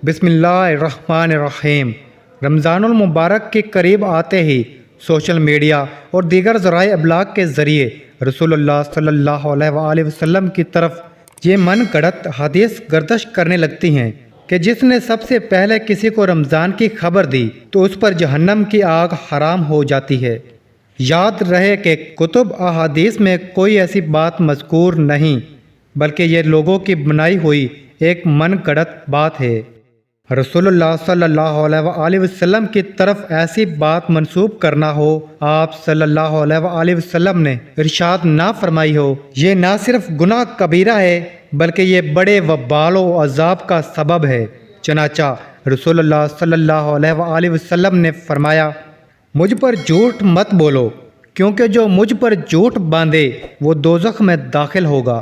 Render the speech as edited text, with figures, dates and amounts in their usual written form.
بسم اللہ الرحمن الرحیم۔ رمضان المبارک کے قریب آتے ہی سوشل میڈیا اور دیگر ذرائع ابلاغ کے ذریعے رسول اللہ صلی اللہ علیہ وآلہ وسلم کی طرف یہ من گھڑت حدیث گردش کرنے لگتی ہیں کہ جس نے سب سے پہلے کسی کو رمضان کی خبر دی تو اس پر جہنم کی آگ حرام ہو جاتی ہے۔ یاد رہے کہ کتب احادیث میں کوئی ایسی بات مذکور نہیں، بلکہ یہ لوگوں کی بنائی ہوئی ایک من گھڑت بات ہے۔ رسول اللہ صلی اللہ علیہ وآلہ وسلم کی طرف ایسی بات منسوب کرنا ہو، آپ صلی اللہ علیہ وآلہ وسلم نے ارشاد نہ فرمائی ہو، یہ نہ صرف گناہ کبیرہ ہے بلکہ یہ بڑے وبال و عذاب کا سبب ہے۔ چنانچہ رسول اللہ صلی اللہ علیہ وآلہ وسلم نے فرمایا، مجھ پر جھوٹ مت بولو، کیونکہ جو مجھ پر جھوٹ باندھے وہ دوزخ میں داخل ہوگا۔